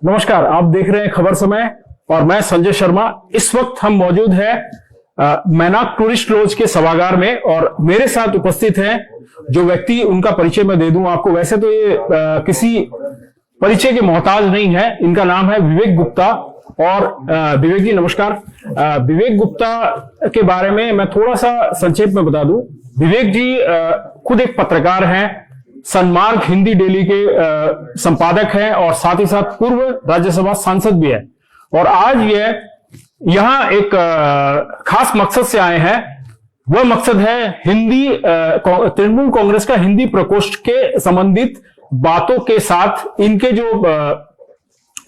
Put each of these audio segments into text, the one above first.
नमस्कार, आप देख रहे हैं खबर समय और मैं संजय शर्मा। इस वक्त हम मौजूद हैं मैनाक टूरिस्ट लॉज के सभागार में और मेरे साथ उपस्थित हैं जो व्यक्ति, उनका परिचय मैं दे दूं आपको। वैसे तो ये किसी परिचय के मोहताज नहीं है। इनका नाम है विवेक गुप्ता। और विवेक जी नमस्कार। विवेक गुप्ता के बारे में मैं थोड़ा सा संक्षेप में बता दूं। विवेक जी खुद एक पत्रकार हैं, सन्मार्ग हिंदी डेली के संपादक हैं और साथ ही साथ पूर्व राज्यसभा सांसद भी है। और आज ये यहां एक खास मकसद से आए हैं। वह मकसद है हिंदी तृणमूल कांग्रेस का हिंदी प्रकोष्ठ के संबंधित बातों के साथ इनके जो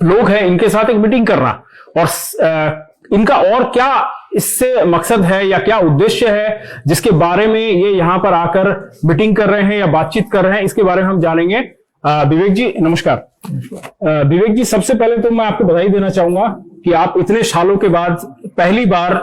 लोग हैं इनके साथ एक मीटिंग करना। और इनका और क्या इससे मकसद है या क्या उद्देश्य है जिसके बारे में ये यहां पर आकर मीटिंग कर रहे हैं या बातचीत कर रहे हैं, इसके बारे में हम जानेंगे। विवेक जी नमस्कार। विवेक जी, सबसे पहले तो मैं आपको बधाई देना चाहूंगा कि आप इतने सालों के बाद पहली बार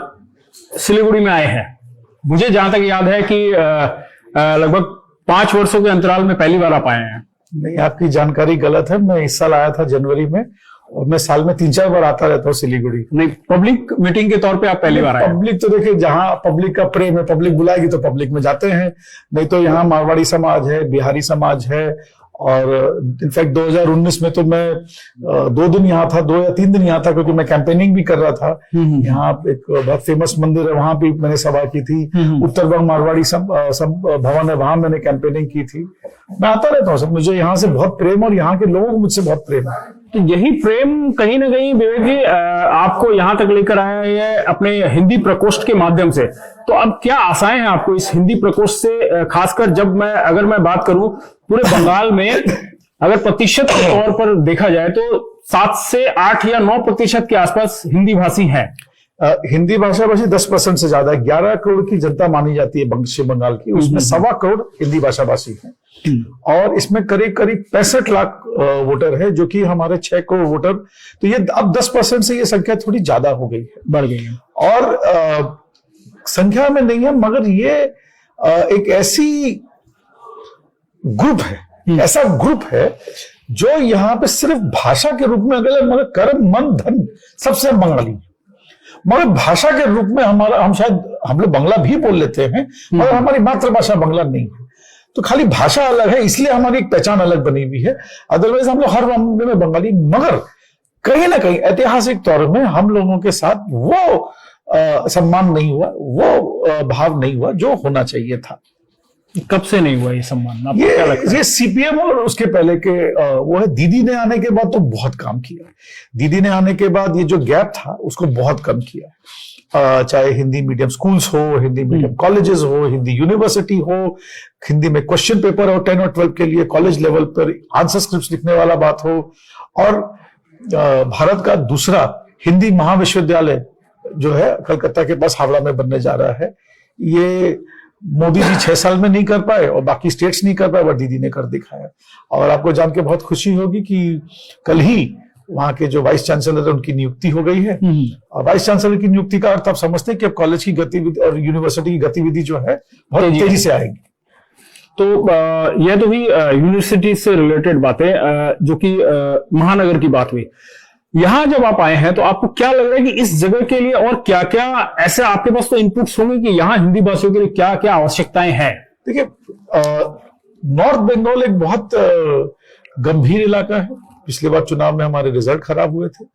सिलीगुड़ी में आए हैं। मुझे जहां तक याद है कि लगभग 5 वर्षों के अंतराल में पहली बार आप आए हैं। नहीं, आपकी जानकारी गलत है। मैं इस साल आया था जनवरी में और मैं साल में 3-4 बार आता रहता हूँ सिलीगुड़ी। नहीं, पब्लिक मीटिंग के तौर पे आप पहली बार आए। पब्लिक तो देखिए, जहाँ पब्लिक का प्रेम है, पब्लिक बुलाएगी तो पब्लिक में जाते हैं। नहीं तो यहाँ मारवाड़ी समाज है, बिहारी समाज है। और इनफैक्ट 2019 में तो मैं 2 दिन यहाँ था, 2 या 3 दिन यहाँ था, क्योंकि मैं कैंपेनिंग भी कर रहा था। यहाँ एक बहुत फेमस मंदिर है, वहां भी मैंने सभा की थी। उत्तर बंग मारवाड़ी भवन है, वहां मैंने कैंपेनिंग की थी। मैं आता रहता हूँ। सब मुझे यहाँ से बहुत प्रेम और यहाँ के लोगों को मुझसे बहुत प्रेम है। तो यही प्रेम कहीं ना कहीं विवेक जी आपको यहाँ तक लेकर आया है अपने हिंदी प्रकोष्ठ के माध्यम से। तो अब क्या आशाएं हैं आपको इस हिंदी प्रकोष्ठ से? खासकर जब अगर मैं बात करूं पूरे बंगाल में अगर प्रतिशत के तौर पर देखा जाए तो 7 से 8 या 9% के आसपास हिंदी भाषी हैं। हिंदी भाषा भाषी 10% से ज्यादा है। 11 करोड़ की जनता मानी जाती है पश्चिम बंगाल की, उसमें 1.25 करोड़ हिंदी भाषा भाषी हैं। और इसमें करीब 65 लाख वोटर है, जो कि हमारे 6 करोड़ वोटर। तो ये अब 10% से ये संख्या थोड़ी ज्यादा हो गई है, बढ़ गई है। और संख्या में नहीं है, मगर ये एक ऐसी ग्रुप है, ऐसा ग्रुप है जो यहाँ पे सिर्फ भाषा के रूप में अगर मगर कर्म मन धन सबसे बंगाली, मगर भाषा के रूप में हम लोग बांग्ला भी बोल लेते हैं, मगर हमारी मातृभाषा बांग्ला नहीं है। तो खाली भाषा अलग है, इसलिए हमारी एक पहचान अलग बनी हुई है। अदरवाइज हम लोग हर मामले में बंगाली, मगर कहीं ना कहीं ऐतिहासिक तौर में हम लोगों के साथ वो सम्मान नहीं हुआ, वो भाव नहीं हुआ जो होना चाहिए था। कब से नहीं हुआ ये सम्मान? आपको क्या लगता है? ये सीपीएम और उसके पहले के वो है। दीदी ने आने के बाद तो बहुत काम किया। दीदी ने आने के बाद ये जो गैप था उसको बहुत कम किया। चाहे हिंदी मीडियम स्कूल्स हो, हिंदी मीडियम कॉलेजेस हो, हिंदी यूनिवर्सिटी हो, हिंदी में क्वेश्चन पेपर हो 10 और 12 के लिए, कॉलेज लेवल पर आंसर स्क्रिप्ट लिखने वाला बात हो। और भारत का दूसरा हिंदी महाविश्वविद्यालय जो है कलकत्ता के पास हावड़ा में बनने जा रहा है। ये मोदी जी 6 साल में नहीं कर पाए और बाकी स्टेट्स नहीं कर पाए, वह दीदी ने कर दिखाया। और आपको जान के बहुत खुशी होगी कि कल ही वहां के जो वाइस चांसलर है उनकी नियुक्ति हो गई है। और वाइस चांसलर की नियुक्ति का अर्थ आप समझते हैं कि अब कॉलेज की गतिविधि और यूनिवर्सिटी की गतिविधि जो है बहुत तेजी से आएगी। तो यह तो भी यूनिवर्सिटी से रिलेटेड बातें, जो कि महानगर की बात हुई। यहां जब आप आए हैं तो आपको क्या लग रहा है कि इस जगह के लिए और क्या क्या ऐसे आपके पास तो इनपुट्स होंगे कि यहाँ हिंदी भाषियों के लिए क्या क्या आवश्यकताएं हैं? देखिए, नॉर्थ बंगाल एक बहुत गंभीर इलाका है। पिछले बार चुनाव में हमारे रिजल्ट खराब हुए थे।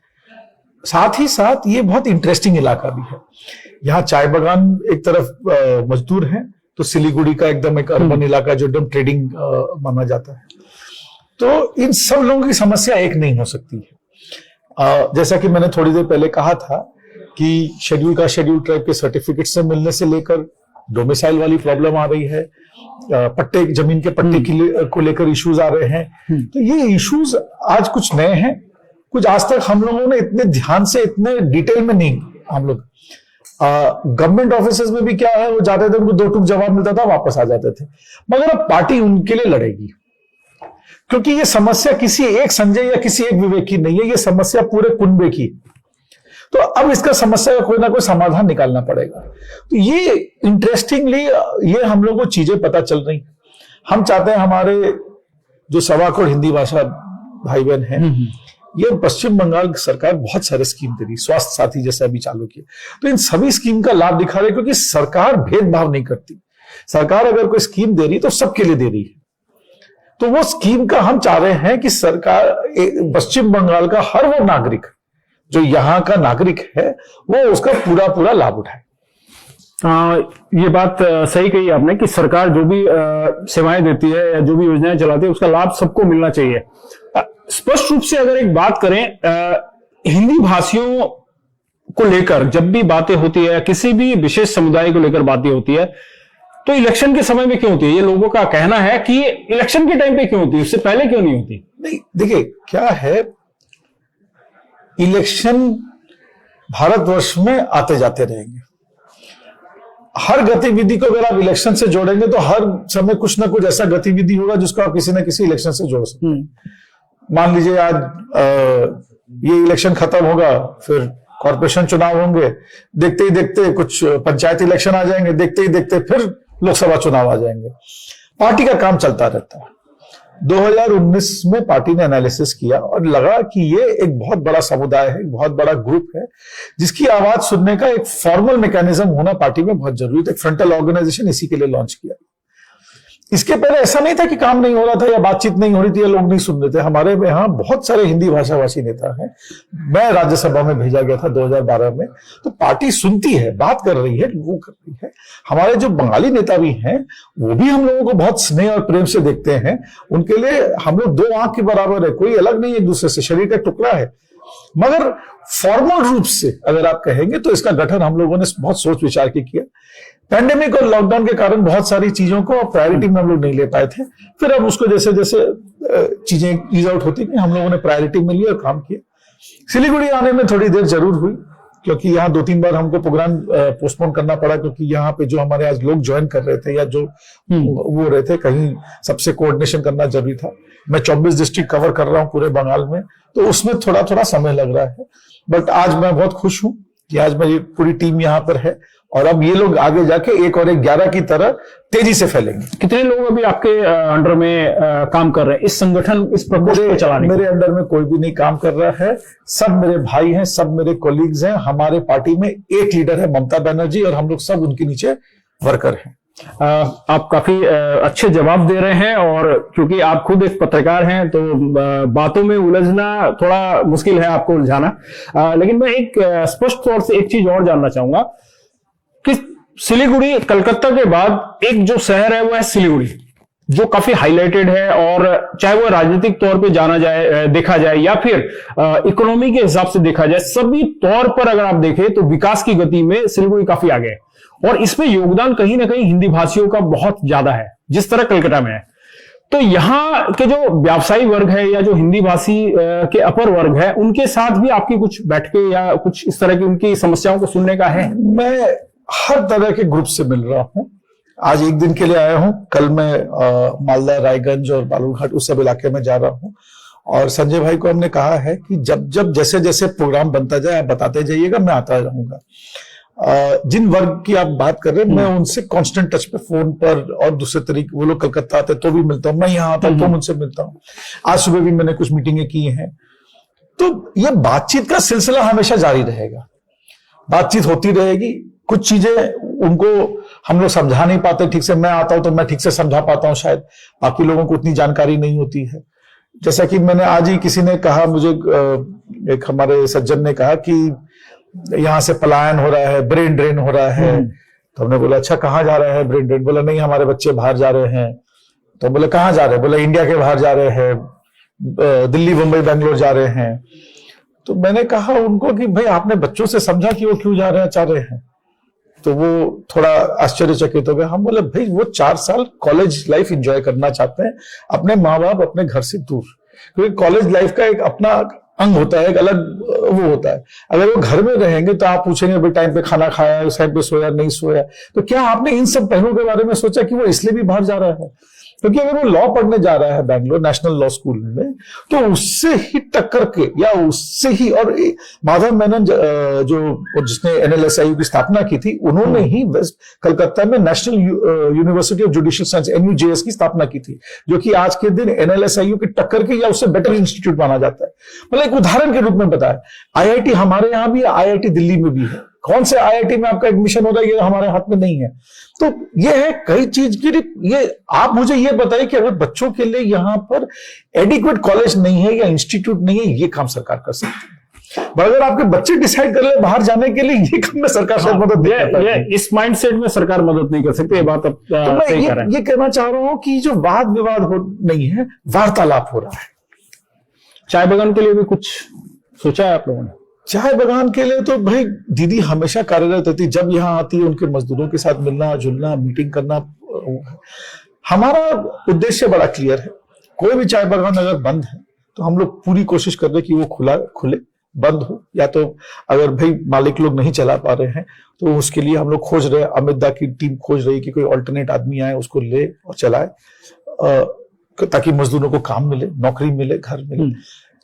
साथ ही साथ ये बहुत इंटरेस्टिंग इलाका भी है। यहाँ चाय बागान एक तरफ मजदूर हैं, तो सिलीगुड़ी का एकदम एक अर्बन इलाका जो एकदम ट्रेडिंग माना जाता है। तो इन सब लोगों की समस्या एक नहीं हो सकती है। जैसा कि मैंने थोड़ी देर पहले कहा था कि शेड्यूल ट्राइब के सर्टिफिकेट से मिलने से लेकर डोमिसाइल वाली प्रॉब्लम आ रही है, पट्टे, जमीन के पट्टे को लेकर इश्यूज आ रहे हैं। तो ये इश्यूज आज कुछ नए हैं, कुछ आज तक हम लोगों ने इतने ध्यान से, इतने डिटेल में नहीं। हम लोग गवर्नमेंट ऑफिसेज में भी क्या है, वो जाते थे, उनको 2 टूक जवाब मिलता था, वापस आ जाते थे। मगर अब पार्टी उनके लिए लड़ेगी, क्योंकि ये समस्या किसी एक संजय या किसी एक विवेक की नहीं है, ये समस्या पूरे कुनबे की। तो अब इसका समस्या का कोई ना कोई समाधान निकालना पड़ेगा। तो ये इंटरेस्टिंगली ये हम लोगों को चीजें पता चल रही। हम चाहते हैं हमारे जो 1.25 करोड़ हिंदी भाषा भाई बहन हैं, ये पश्चिम बंगाल सरकार बहुत सारे स्कीम दे रही, स्वास्थ्य साथी जैसे अभी चालू किए, तो इन सभी स्कीम का लाभ दिखा रहे, क्योंकि सरकार भेदभाव नहीं करती। सरकार अगर कोई स्कीम दे रही तो सबके लिए दे रही है। तो वो स्कीम का हम चाह रहे हैं कि सरकार पश्चिम बंगाल का हर वो नागरिक जो यहाँ का नागरिक है वो उसका पूरा पूरा लाभ उठाए। ये बात सही कही आपने कि सरकार जो भी सेवाएं देती है या जो भी योजनाएं चलाती है उसका लाभ सबको मिलना चाहिए। स्पष्ट रूप से अगर एक बात करें हिंदी भाषियों को लेकर जब भी बातें होती है, किसी भी विशेष समुदाय को लेकर बातें होती है, तो इलेक्शन के समय में क्यों होती है? ये लोगों का कहना है कि इलेक्शन के टाइम पे क्यों होती है, उससे पहले क्यों नहीं होती? नहीं, देखिए क्या है, इलेक्शन भारतवर्ष में आते जाते रहेंगे। हर गतिविधि को अगर आप इलेक्शन से जोड़ेंगे तो हर समय कुछ ना कुछ ऐसा गतिविधि होगा जिसको आप किसी ना किसी इलेक्शन से जोड़ सकते हैं। मान लीजिए आज ये इलेक्शन खत्म होगा, फिर कॉर्पोरेशन चुनाव होंगे, देखते ही देखते कुछ पंचायत इलेक्शन आ जाएंगे, देखते ही देखते फिर लोकसभा चुनाव आ जाएंगे। पार्टी का काम चलता रहता है। 2019 में पार्टी ने एनालिसिस किया और लगा कि ये एक बहुत बड़ा समुदाय है, एक बहुत बड़ा ग्रुप है, जिसकी आवाज सुनने का एक फॉर्मल मैकेनिज्म होना पार्टी में बहुत जरूरी है। एक फ्रंटल ऑर्गेनाइजेशन इसी के लिए लॉन्च किया। इसके पहले ऐसा नहीं था कि काम नहीं हो रहा था या बातचीत नहीं हो रही थी या लोग नहीं सुन रहे थे। हमारे यहाँ बहुत सारे हिंदी भाषाभाषी नेता हैं। मैं राज्यसभा में भेजा गया था 2012 में, तो पार्टी सुनती है, बात कर रही है, वो कर रही है। हमारे जो बंगाली नेता भी हैं वो भी हम लोगों को बहुत स्नेह और प्रेम से देखते हैं। उनके लिए हम लोग दो आंख के बराबर है, कोई अलग नहीं है एक दूसरे से, शरीर का टुकड़ा है। मगर फॉर्मल रूप से अगर आप कहेंगे तो इसका गठन हम लोगों ने बहुत सोच विचार के किया। पैंडेमिक और लॉकडाउन के कारण बहुत सारी चीजों को प्रायोरिटी में हम लोग नहीं ले पाए थे। फिर अब उसको जैसे जैसे चीजें ईज आउट होती गई हम लोगों ने प्रायोरिटी में लिया और काम किया। सिलीगुड़ी आने में थोड़ी देर जरूर हुई, क्योंकि यहाँ 2-3 बार हमको प्रोग्राम पोस्टपोन करना पड़ा, क्योंकि यहाँ पे जो हमारे आज लोग ज्वाइन कर रहे थे या जो वो रहे थे, कहीं सबसे कोऑर्डिनेशन करना जरूरी था। मैं 24 डिस्ट्रिक्ट कवर कर रहा हूँ पूरे बंगाल में, तो उसमें थोड़ा थोड़ा समय लग रहा है। बट आज मैं बहुत खुश हूं कि आज मेरी पूरी टीम यहाँ पर है और अब ये लोग आगे जाके 1 और 1 11 की तरह तेजी से फैलेंगे। कितने लोग अभी आपके अंडर में काम कर रहे हैं इस संगठन, इस प्रकोष्ठ को चलाने? मेरे अंडर में कोई भी नहीं काम कर रहा है, सब मेरे भाई हैं, सब मेरे कोलीग्स हैं। हमारे पार्टी में एक लीडर है ममता बनर्जी और हम लोग सब उनके नीचे वर्कर हैं। आप काफी अच्छे जवाब दे रहे हैं और क्योंकि आप खुद एक पत्रकार हैं तो बातों में उलझना थोड़ा मुश्किल है आपको उलझाना। लेकिन मैं एक स्पष्ट तौर से एक चीज और जानना चाहूंगा कि सिलीगुड़ी कलकत्ता के बाद एक जो शहर है वो है सिलीगुड़ी, जो काफी हाईलाइटेड है और चाहे वो राजनीतिक तौर पे जाना जाए, देखा जाए या फिर इकोनॉमी के हिसाब से देखा जाए, सभी तौर पर अगर आप देखें तो विकास की गति में सिलीगुड़ी काफी आगे है और इसमें योगदान कहीं ना कहीं हिंदी भाषियों का बहुत ज्यादा है, जिस तरह कलकत्ता में है। तो यहाँ के जो व्यवसायी वर्ग है या जो हिंदी भाषी के अपर वर्ग है, उनके साथ भी आपकी कुछ बैठके या कुछ इस तरह की उनकी समस्याओं को सुनने का है? मैं हर तरह के ग्रुप से मिल रहा हूं। आज एक दिन के लिए आया हूं, कल मैं मालदा, रायगंज और बालूरघाट उस सब इलाके में जा रहा हूं। और संजय भाई को हमने कहा है कि जब जब जैसे जैसे प्रोग्राम बनता जाए आप बताते जाइएगा, मैं आता रहूंगा। जिन वर्ग की आप बात कर रहे हैं मैं उनसे कांस्टेंट टच पे, फोन पर और दूसरे तरीके, वो लोग कलकत्ता आते तो भी मिलता हूं, मैं यहाँ आता तो उनसे मिलता हूं। आज सुबह भी मैंने कुछ मीटिंगें की हैं। तो ये बातचीत का सिलसिला हमेशा जारी रहेगा, बातचीत होती रहेगी। कुछ चीजें उनको हम लोग समझा नहीं पाते ठीक से, मैं आता हूं तो मैं ठीक से समझा पाता हूं, शायद बाकी लोगों को उतनी जानकारी नहीं होती है। जैसा कि मैंने आज ही किसी ने कहा मुझे, एक हमारे सज्जन ने कहा कि यहां से पलायन हो रहा है, ब्रेन ड्रेन हो रहा है। तो हमने बोला अच्छा कहाँ जा रहे हैं ब्रेन ड्रेन? बोला नहीं हमारे बच्चे बाहर जा रहे हैं। तो बोले कहाँ जा रहे हैं? बोला इंडिया के बाहर जा रहे हैं, दिल्ली, मुंबई, बेंगलोर जा रहे हैं। तो मैंने कहा उनको कि भाई आपने बच्चों से समझा कि वो क्यों जा रहे हैं, चाह रहे हैं? तो वो थोड़ा आश्चर्यचकित हो गए। हम बोले भाई वो 4 साल कॉलेज लाइफ एंजॉय करना चाहते हैं, अपने माँ बाप अपने घर से दूर, क्योंकि कॉलेज लाइफ का एक अपना अंग होता है, एक अलग वो होता है। अगर वो घर में रहेंगे तो आप पूछेंगे भाई टाइम पे खाना खाया, टाइम पे सोया नहीं सोया। तो क्या आपने इन सब पहलुओं के बारे में सोचा कि वो इसलिए भी बाहर जा रहा है? क्योंकि अगर वो लॉ पढ़ने जा रहा है बैंगलोर नेशनल लॉ स्कूल में, तो उससे ही टक्कर के या उससे ही, और माधव मेनन जो जिसने NLSIU की स्थापना की थी, उन्होंने ही वेस्ट कलकत्ता में national university of judicial science NUJS की स्थापना की थी, जो कि आज के दिन NLSIU की टक्कर के या उससे बेटर इंस्टीट्यूट माना जाता है। मतलब एक उदाहरण के रूप में बताया, IIT हमारे यहां भी है, IIT दिल्ली में भी है। कौन से IIT में आपका एडमिशन हो रहा है ये हमारे हाथ में नहीं है। तो ये है कई चीज की, ये आप मुझे ये बताइए कि अगर बच्चों के लिए यहाँ पर एडिक्वेट कॉलेज नहीं है या इंस्टीट्यूट नहीं है, ये काम सरकार कर सकती है। पर अगर आपके बच्चे डिसाइड कर ले बाहर जाने के लिए, ये काम में सरकार शायद मदद नहीं कर सकती। इस माइंडसेट में सरकार मदद नहीं कर सकती, ये बात अब सही कह रहे हैं। ये कहना चाह रहा हूं कि जो वाद विवाद नहीं है, वार्तालाप हो रहा है। चाय बागान के लिए भी कुछ सोचा है आप लोगों ने? चाय बागान के लिए तो भाई दीदी हमेशा कार्यरत रहती, जब यहाँ आती है उनके मजदूरों के साथ मिलना जुलना, मीटिंग करना। हमारा उद्देश्य बड़ा क्लियर है, कोई भी चाय बागान अगर बंद है तो हम लोग पूरी कोशिश कर रहे कि वो खुले बंद हो, या तो अगर भाई मालिक लोग नहीं चला पा रहे हैं तो उसके लिए हम लोग खोज रहे हैं, अमित दा की टीम खोज रही कि कोई अल्टरनेट आदमी आए, उसको ले और चलाए, ताकि मजदूरों को काम मिले, नौकरी मिले, घर मिले।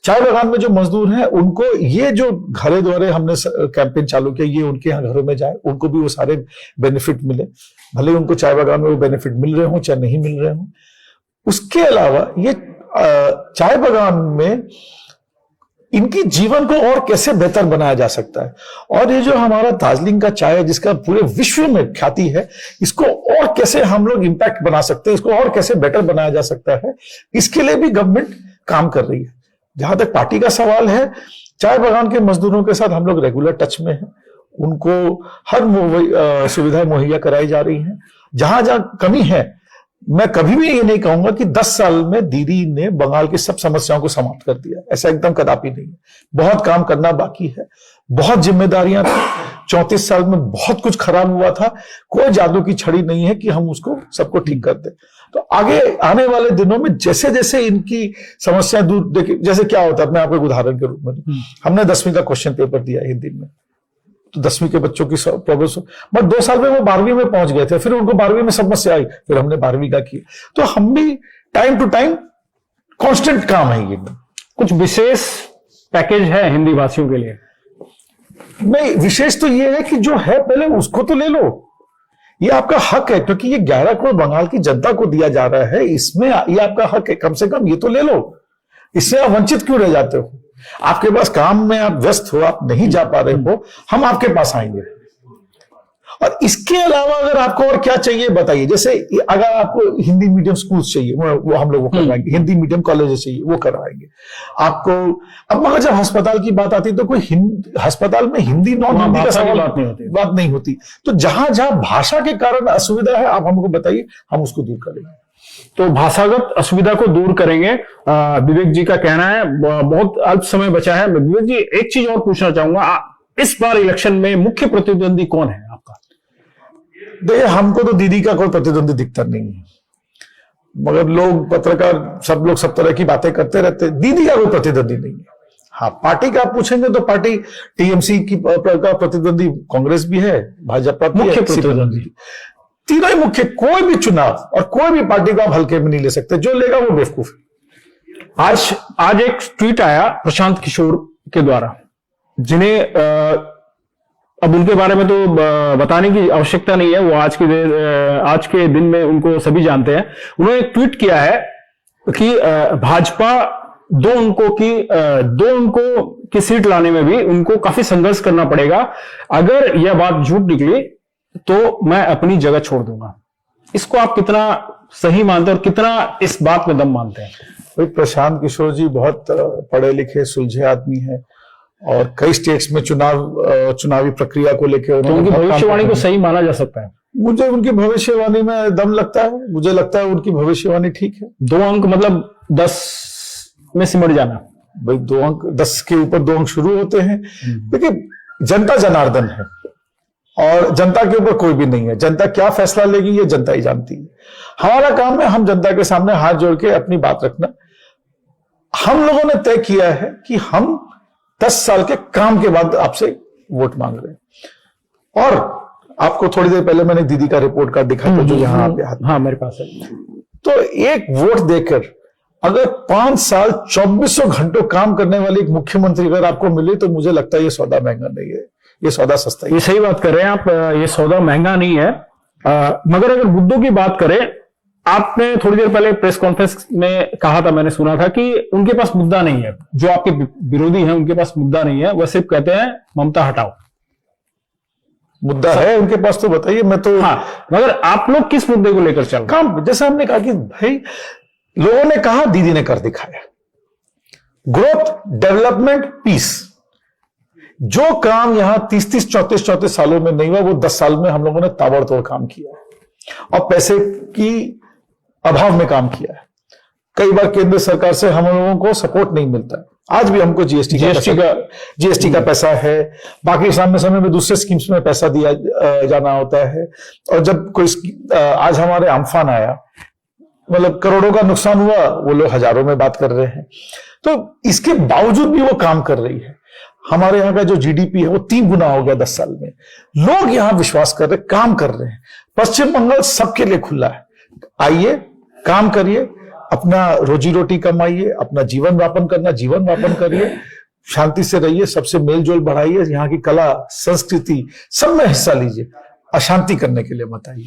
चाय बागान में जो मजदूर हैं उनको ये जो घरे द्वारे हमने कैंपेन चालू किया, ये उनके यहाँ घरों में जाए, उनको भी वो सारे बेनिफिट मिले, भले उनको चाय बागान में वो बेनिफिट मिल रहे हो चाहे नहीं मिल रहे हो। उसके अलावा ये चाय बागान में इनकी जीवन को और कैसे बेहतर बनाया जा सकता है, और ये जो हमारा दार्जिलिंग का चाय है जिसका पूरे विश्व में ख्याति है, इसको और कैसे हम लोग इंपैक्ट बना सकते हैं, इसको और कैसे बेटर बनाया जा सकता है, इसके लिए भी गवर्नमेंट काम कर रही है। जहां तक पार्टी का सवाल है, चाय बागान के मजदूरों के साथ हम लोग रेगुलर टच में हैं, उनको हर सुविधाएं मुहैया कराई जा रही हैं। जहां जहां कमी है, मैं कभी भी ये नहीं कहूंगा कि 10 साल में दीदी ने बंगाल की सब समस्याओं को समाप्त कर दिया, ऐसा एकदम कदापि नहीं है। बहुत काम करना बाकी है, बहुत जिम्मेदारियां थी, 34 साल में बहुत कुछ खराब हुआ था, कोई जादू की छड़ी नहीं है कि हम उसको सबको ठीक कर दें। तो आगे आने वाले दिनों में जैसे जैसे इनकी समस्याएं दूर, देखिए जैसे क्या होता है, मैं आपको एक उदाहरण के रूप में, हमने 10वीं का क्वेश्चन पेपर दिया हिंदी में, तो 10वीं के बच्चों की प्रॉब्लम, बट 2 साल में वो 12वीं में पहुंच गए थे, फिर उनको 12वीं में समस्या आई, फिर हमने 12वीं का किया। तो हम भी टाइम टू टाइम कांस्टेंट काम है। ये कुछ विशेष पैकेज है हिंदी भाषियों के लिए? नहीं, विशेष तो ये है कि जो है पहले उसको तो ले लो, ये आपका हक है, क्योंकि ये 11 करोड़ बंगाल की जनता को दिया जा रहा है, इसमें ये आपका हक है, कम से कम ये तो ले लो। इससे आप वंचित क्यों रह जाते हो? आपके पास काम में आप व्यस्त हो, आप नहीं जा पा रहे हो, हम आपके पास आएंगे। और इसके अलावा अगर आपको और क्या चाहिए बताइए। जैसे अगर आपको हिंदी मीडियम स्कूल्स चाहिए, वो हम लोग वो करवाएंगे, हिंदी मीडियम कॉलेजेस चाहिए वो करवाएंगे आपको। अब मगर जब अस्पताल की बात आती है तो कोई अस्पताल में हिंदी नॉन हिंदी का सवाल बात नहीं होती। तो जहां जहां भाषा के कारण असुविधा है, आप हमको बताइए, हम उसको दूर करेंगे। तो भाषागत असुविधा को दूर करेंगे, विवेक जी का कहना है। बहुत अल्प समय बचा है, मैं विवेक जी एक चीज और पूछना चाहूंगा, इस बार इलेक्शन में मुख्य प्रतिद्वंदी कौन है आपका? देखिए, हमको तो दीदी का कोई प्रतिद्वंदी दिखता नहीं है, मगर लोग पत्रकार सब लोग सब तरह की बातें करते रहते, दीदी का कोई प्रतिद्वंदी नहीं है। हाँ, पार्टी का आप पूछेंगे तो पार्टी टीएमसी की का प्रतिद्वंदी कांग्रेस भी है, भाजपा भी मुख्य है, प्रतिद्वंदी तीनों ही मुख्य। कोई भी चुनाव और कोई भी पार्टी को आप हल्के में नहीं ले सकते, जो लेगा वो बेवकूफ है। आज एक ट्वीट आया प्रशांत किशोर के द्वारा, जिन्हें अब उनके बारे में तो बताने की आवश्यकता नहीं है, वो आज के दिन में उनको सभी जानते हैं। उन्होंने एक ट्वीट किया है कि भाजपा दो अंकों की सीट लाने में भी उनको काफी संघर्ष करना पड़ेगा, अगर यह बात झूठ निकली तो मैं अपनी जगह छोड़ दूंगा। इसको आप कितना सही मानते हैं और कितना इस बात में दम मानते हैं? भाई, प्रशांत किशोर जी बहुत पढ़े लिखे सुलझे आदमी है, और कई स्टेट्स में चुनावी प्रक्रिया को लेकर तो उनकी भविष्यवाणी को सही माना जा सकता है। मुझे उनकी भविष्यवाणी में दम लगता है, मुझे लगता है उनकी भविष्यवाणी ठीक है। 2 अंक मतलब 10 में सिमट जाना। भाई 2 अंक, 10 के ऊपर 2 अंक शुरू होते हैं। देखिए, जनता जनार्दन है और जनता के ऊपर कोई भी नहीं है। जनता क्या फैसला लेगी ये जनता ही जानती है। हमारा काम है हम जनता के सामने हाथ जोड़ के अपनी बात रखना। हम लोगों ने तय किया है कि हम 10 साल के काम के बाद आपसे वोट मांग रहे हैं। और आपको थोड़ी देर पहले मैंने दीदी का रिपोर्ट कार्ड दिखा था, जो यहाँ पे हाँ, मेरे पास है। तो एक वोट देकर अगर 5 साल 2400 घंटों काम करने वाले एक मुख्यमंत्री अगर आपको मिले तो मुझे लगता है ये सौदा महंगा नहीं है, ये सौदा सस्ता ही ये सही बात कर रहे हैं आप, ये सौदा महंगा नहीं है। मगर अगर मुद्दों की बात करें, आपने थोड़ी देर पहले प्रेस कॉन्फ्रेंस में कहा था, मैंने सुना था कि उनके पास मुद्दा नहीं है, जो आपके विरोधी हैं उनके पास मुद्दा नहीं है, वह सिर्फ कहते हैं ममता हटाओ। मुद्दा है उनके पास तो बताइए। मैं तो हाँ, मगर आप लोग किस मुद्दे को लेकर चल रहे हैं? काम, जैसा हमने कहा कि भाई लोगों ने कहा, दीदी ने कर दिखाया। ग्रोथ, डेवलपमेंट, पीस, जो काम यहां 30-30, 34-34 सालों में नहीं हुआ, वो 10 साल में हम लोगों ने ताबड़तोड़ काम किया है और पैसे की अभाव में काम किया है। कई बार केंद्र सरकार से हम लोगों को सपोर्ट नहीं मिलता है। आज भी हमको जीएसटी का पैसा है, बाकी समय में दूसरे स्कीम्स में पैसा दिया जाना होता है। और जब कोई आज हमारे अम्फान आया, मतलब करोड़ों का नुकसान हुआ, वो लोग हजारों में बात कर रहे हैं। तो इसके बावजूद भी वो काम कर रही है। हमारे यहाँ का जो जीडीपी है वो 3 गुना हो गया 10 साल में। लोग यहाँ विश्वास कर रहे, काम कर रहे हैं। पश्चिम बंगाल सबके लिए खुला है। आइए, काम करिए, अपना रोजी रोटी कमाइए, अपना जीवन यापन करिए, शांति से रहिए, सबसे मेल जोल बढ़ाइए, यहाँ की कला संस्कृति सब में हिस्सा लीजिए। अशांति करने के लिए मत आइए।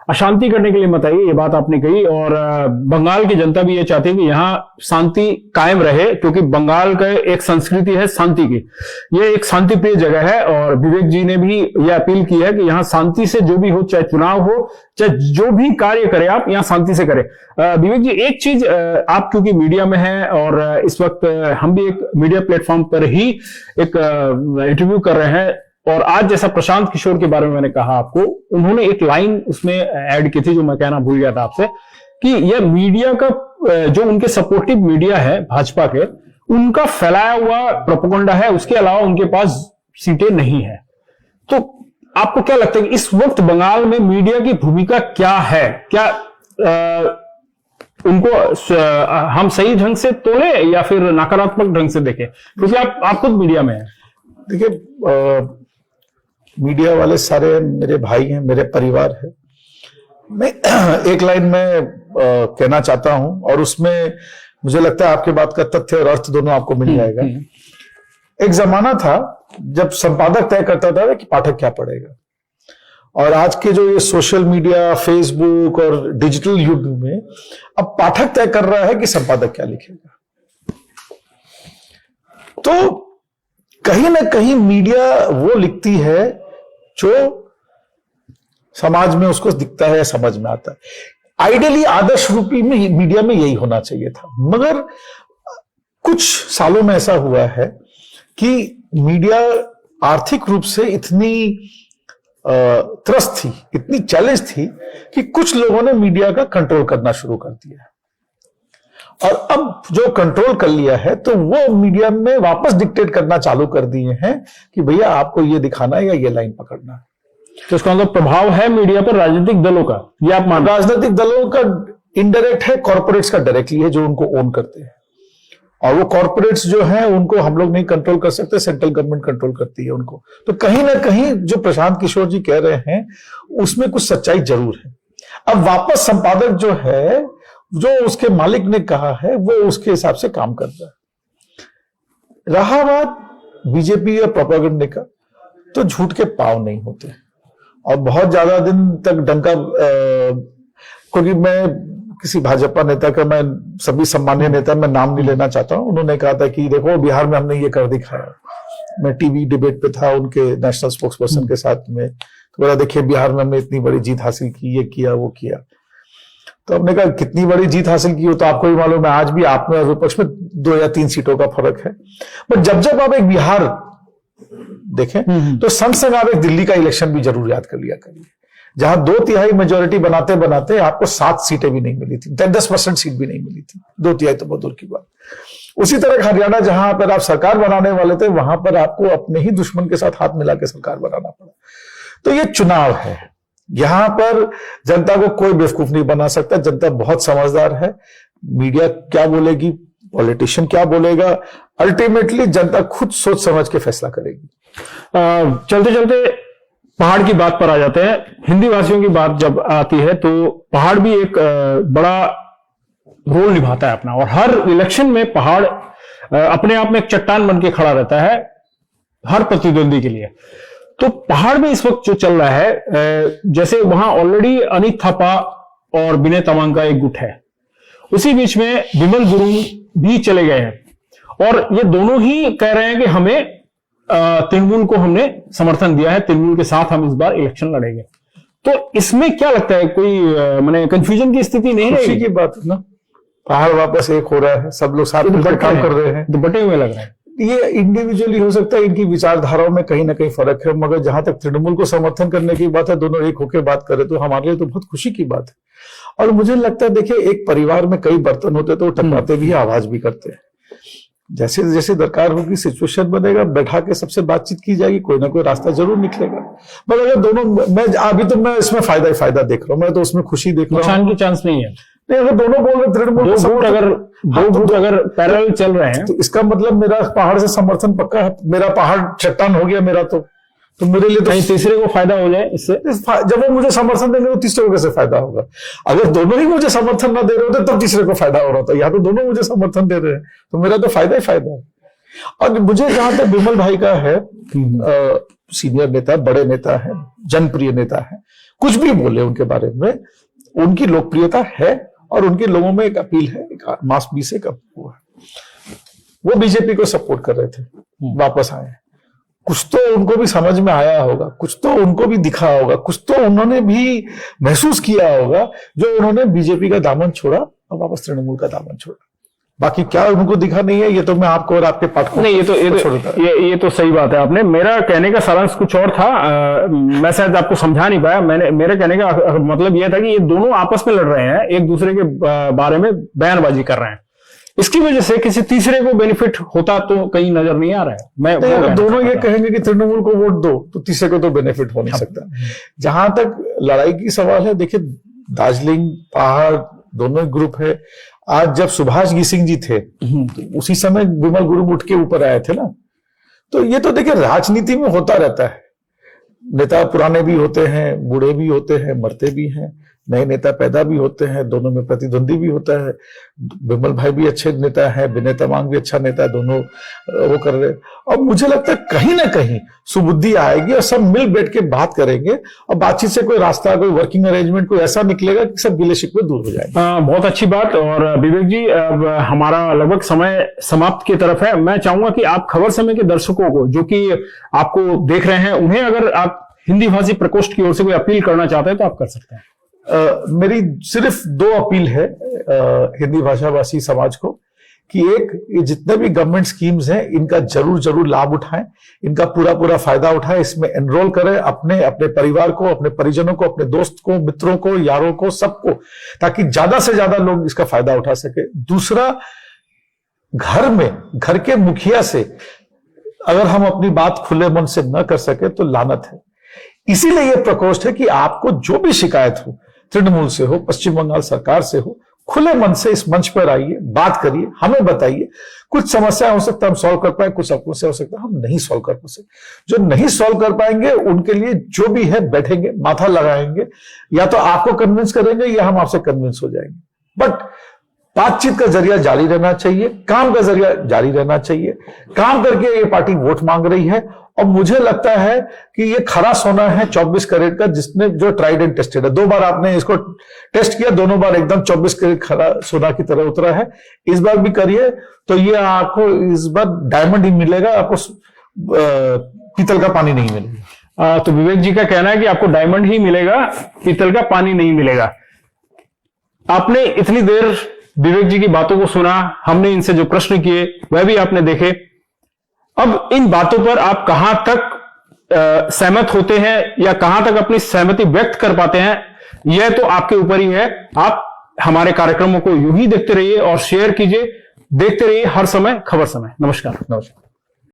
अशांति करने के लिए मत आइए, ये बात आपने कही। और बंगाल की जनता भी ये चाहती है कि यहाँ शांति कायम रहे, क्योंकि बंगाल का एक संस्कृति है शांति की। ये एक शांति प्रिय जगह है और विवेक जी ने भी ये अपील की है कि यहाँ शांति से जो भी हो, चाहे चुनाव हो, चाहे जो भी कार्य करे, आप यहाँ शांति से करें। विवेक जी, एक चीज, आप क्योंकि मीडिया में हैं और इस वक्त हम भी एक मीडिया प्लेटफॉर्म पर ही एक इंटरव्यू कर रहे हैं, और आज जैसा प्रशांत किशोर के बारे में मैंने कहा आपको, उन्होंने एक लाइन उसमें ऐड की थी जो मैं कहना भूल गया था आपसे, कि यह मीडिया का, जो उनके सपोर्टिव मीडिया है भाजपा के, उनका फैलाया हुआ प्रोपेगेंडा है, उसके अलावा उनके पास सीटें नहीं है। तो आपको क्या लगता है कि इस वक्त बंगाल में मीडिया की भूमिका क्या है? क्या उनको हम सही ढंग से तोले या फिर नकारात्मक ढंग से देखें? क्योंकि आप खुद मीडिया में हैं। देखिए, मीडिया वाले सारे मेरे भाई हैं, मेरे परिवार है। मैं एक लाइन में कहना चाहता हूं, और उसमें मुझे लगता है आपकी बात का तथ्य और अर्थ दोनों आपको मिल जाएगा। एक जमाना था जब संपादक तय करता था कि पाठक क्या पढ़ेगा, और आज के जो ये सोशल मीडिया, फेसबुक और डिजिटल युग में अब पाठक तय कर रहा है कि संपादक क्या लिखेगा। तो कहीं ना कहीं मीडिया वो लिखती है जो समाज में उसको दिखता है या समझ में आता है। आइडियली आदर्श रूपी में मीडिया में यही होना चाहिए था, मगर कुछ सालों में ऐसा हुआ है कि मीडिया आर्थिक रूप से इतनी त्रस्त थी, इतनी चैलेंज थी कि कुछ लोगों ने मीडिया का कंट्रोल करना शुरू कर दिया। और अब जो कंट्रोल कर लिया है तो वो मीडिया में वापस डिक्टेट करना चालू कर दिए हैं कि भैया आपको ये दिखाना है या ये लाइन पकड़ना है। तो इसका मतलब प्रभाव है मीडिया पर राजनीतिक दलों का, ये आप मान? राजनीतिक दलों का इनडायरेक्ट है, कॉर्पोरेट्स का डायरेक्टली है, जो उनको ओन करते हैं। और वो कॉर्पोरेट्स जो हैं उनको हम लोग नहीं कंट्रोल कर सकते, सेंट्रल गवर्नमेंट कंट्रोल करती है उनको। तो कहीं ना कहीं जो प्रशांत किशोर जी कह रहे हैं उसमें कुछ सच्चाई जरूर है। अब वापस संपादक जो है, जो उसके मालिक ने कहा है, वो उसके हिसाब से काम कर रहा है। रहा बात बीजेपी या प्रोपेगेंडे का, तो झूठ के पांव नहीं होते और बहुत ज्यादा दिन तक डंका, क्योंकि मैं किसी भाजपा नेता का, मैं सभी सम्मान्य नेता, मैं नाम नहीं लेना चाहता हूं, उन्होंने कहा था कि देखो बिहार में हमने ये कर दिखाया। मैं टीवी डिबेट पे था उनके नेशनल स्पोक्स पर्सन के साथ में, तो बोला देखिए बिहार में हमने इतनी बड़ी जीत हासिल की, ये किया वो किया। तो हमने कहा कितनी बड़ी जीत हासिल की हो तो आपको भी मालूम है, आज भी आप में और विपक्ष में 2 या 3 सीटों का फर्क है। पर जब आप एक बिहार देखें तो संग आप एक दिल्ली का इलेक्शन भी जरूर याद कर लिया करिए, जहां 2/3 मेजोरिटी बनाते बनाते आपको 7 सीटें भी नहीं मिली थी, 10% सीट भी नहीं मिली थी, 2/3 तो बहुत दूर की बात। उसी तरह हरियाणा, जहां पर आप सरकार बनाने वाले थे, वहां पर आपको अपने ही दुश्मन के साथ हाथ मिला के सरकार बनाना पड़ा। तो ये चुनाव है, यहां पर जनता को कोई बेवकूफ नहीं बना सकता। जनता बहुत समझदार है। मीडिया क्या बोलेगी, पॉलिटिशियन क्या बोलेगा, अल्टीमेटली जनता खुद सोच समझ के फैसला करेगी। चलते चलते पहाड़ की बात पर आ जाते हैं। हिंदी भाषियों की बात जब आती है तो पहाड़ भी एक बड़ा रोल निभाता है अपना, और हर इलेक्शन में पहाड़ अपने आप में एक चट्टान बन के खड़ा रहता है हर प्रतिद्वंदी के लिए। तो पहाड़ में इस वक्त जो चल रहा है, जैसे वहां ऑलरेडी अनित थापा और विनय तमांग का एक गुट है, उसी बीच में विमल गुरुंग भी चले गए हैं और ये दोनों ही कह रहे हैं कि हमें तृणमूल को हमने समर्थन दिया है, तृणमूल के साथ हम इस बार इलेक्शन लड़ेंगे। तो इसमें क्या लगता है, कोई माने कंफ्यूजन की स्थिति नहीं है? की बात है ना, पहाड़ वापस एक हो रहा है, सब लोग साथ मिलकर काम कर रहे हैं, तो बटे हुए लग रहे हैं। ये इंडिविजुअली हो सकता है, इनकी विचारधाराओं में कहीं ना कहीं फर्क है, मगर जहां तक तृणमूल को समर्थन करने की बात है, दोनों एक होकर बात करें तो हमारे लिए तो बहुत खुशी की बात है। और मुझे लगता है, देखिए, एक परिवार में कई बर्तन होते तो टकराते भी, आवाज भी करते हैं। जैसे जैसे दरकार होगी, सिचुएशन बनेगा, बैठा के सबसे बातचीत की जाएगी, कोई ना कोई रास्ता जरूर निकलेगा। मगर अगर दोनों, मैं अभी तो मैं इसमें फायदा ही फायदा देख रहा हूँ, मैं तो उसमें खुशी देख रहा हूँ, नुकसान की चांस नहीं है। नहीं, अगर दोनों बोल रहे तृणमूल दो गुट अगर पैरेलल चल रहे हैं तो इसका मतलब मेरा पहाड़ से समर्थन पक्का है, मेरा पहाड़ चट्टान हो गया मेरा, तो मेरे लिए तो कहीं तीसरे को फायदा हो जाए इससे। जब वो मुझे समर्थन देंगे तो तीसरे को कैसे फायदा होगा? अगर दोनों ही मुझे समर्थन ना दे रहे होते तब तीसरे को फायदा हो रहा था, यहाँ तो दोनों मुझे समर्थन दे रहे हैं, तो मेरा तो फायदा ही फायदा है। और मुझे जहां तक विमल भाई का है, सीनियर नेता, बड़े नेता है, जनप्रिय नेता है, कुछ भी बोले उनके बारे में, उनकी लोकप्रियता है और उनके लोगों में एक अपील है, एक मास बी से वो है। वो बीजेपी को सपोर्ट कर रहे थे, वापस आए, कुछ तो उनको भी समझ में आया होगा, कुछ तो उनको भी दिखा होगा, कुछ तो उन्होंने भी महसूस किया होगा, जो उन्होंने बीजेपी का दामन छोड़ा और वापस तृणमूल का दामन छोड़ा। बाकी क्या उनको दिखा नहीं है, ये तो मैं आपको और आपके पाठकों नहीं, ये तो सही बात है। आपने, मेरा कहने का सारांश कुछ और था, मैं शायद आपको समझा नहीं पाया। मेरे कहने का मतलब यह था कि ये दोनों आपस में लड़ रहे हैं, एक दूसरे के बारे में बयानबाजी कर रहे हैं, इसकी वजह से किसी तीसरे को बेनिफिट होता तो कहीं नजर नहीं आ रहा है। मैं दोनों ये कहेंगे कि तृणमूल को वोट दो तो तीसरे को तो बेनिफिट हो नहीं सकता। जहां तक लड़ाई की सवाल है, देखिए, दार्जिलिंग पहाड़ दोनों ग्रुप है। आज जब सुभाष गिसिंग जी थे तो उसी समय विमल गुरुंग उठ के ऊपर आए थे ना, तो ये तो देखिए राजनीति में होता रहता है, नेता पुराने भी होते हैं, बूढ़े भी होते हैं, मरते भी हैं, नए नेता पैदा भी होते हैं, दोनों में प्रतिद्वंदी भी होता है। विमल भाई भी अच्छे नेता है, विनय तमांग भी अच्छा नेता है, दोनों वो कर रहे हैं। और मुझे लगता है कहीं ना कहीं सुबुद्धि आएगी और सब मिल बैठ के बात करेंगे और बातचीत से कोई रास्ता, कोई वर्किंग अरेंजमेंट कोई ऐसा निकलेगा कि सब गिले शिकवे दूर हो जाएंगे। बहुत अच्छी बात। और विवेक जी, अब हमारा लगभग समय समाप्त की तरफ है। मैं चाहूंगा कि आप खबर समय के दर्शकों को, जो कि आपको देख रहे हैं, उन्हें अगर आप हिंदी भाषी प्रकोष्ठ की ओर से कोई अपील करना चाहते हैं तो आप कर सकते हैं। मेरी सिर्फ 2 अपील है हिंदी भाषाभाषी समाज को, कि एक, ये जितने भी गवर्नमेंट स्कीम्स हैं इनका जरूर लाभ उठाएं, इनका पूरा फायदा उठाएं, इसमें एनरोल करें अपने परिवार को, अपने परिजनों को, अपने दोस्त को, मित्रों को, यारों को, सबको, ताकि ज्यादा से ज्यादा लोग इसका फायदा उठा सके। दूसरा, घर के मुखिया से अगर हम अपनी बात खुले मन से न कर सके तो लानत है। इसीलिए यह प्रकोष्ठ है कि आपको जो भी शिकायत हो, तृणमूल से हो, पश्चिम बंगाल सरकार से हो, खुले मन से इस मंच पर आइए, बात करिए, हमें बताइए। कुछ समस्या हो सकता है हम सॉल्व कर पाए, कुछ समस्या हो सकता है हम नहीं सॉल्व कर पाए। जो नहीं सॉल्व कर पाएंगे उनके लिए जो भी है बैठेंगे, माथा लगाएंगे, या तो आपको कन्विंस करेंगे या हम आपसे कन्विंस हो जाएंगे। बट बातचीत का जरिया जारी रहना चाहिए, काम का जरिया जारी रहना चाहिए। काम करके ये पार्टी वोट मांग रही है और मुझे लगता है कि ये खरा सोना है 24 कैरेट का, जिसने जो ट्राइड एंड टेस्टेड है। 2 बार आपने इसको टेस्ट किया, दोनों बार एकदम 24 कैरेट खरा सोना की तरह उतरा है। इस बार भी करिए तो ये आपको इस बार डायमंड ही मिलेगा, आपको पीतल का पानी नहीं मिलेगा। तो विवेक जी का कहना है कि आपको डायमंड ही मिलेगा, पीतल का पानी नहीं मिलेगा। आपने इतनी देर विवेक जी की बातों को सुना, हमने इनसे जो प्रश्न किए वह भी आपने देखे। अब इन बातों पर आप कहां तक सहमत होते हैं या कहां तक अपनी सहमति व्यक्त कर पाते हैं, यह तो आपके ऊपर ही है। आप हमारे कार्यक्रमों को यूं ही देखते रहिए और शेयर कीजिए। देखते रहिए हर समय खबर समय। नमस्कार।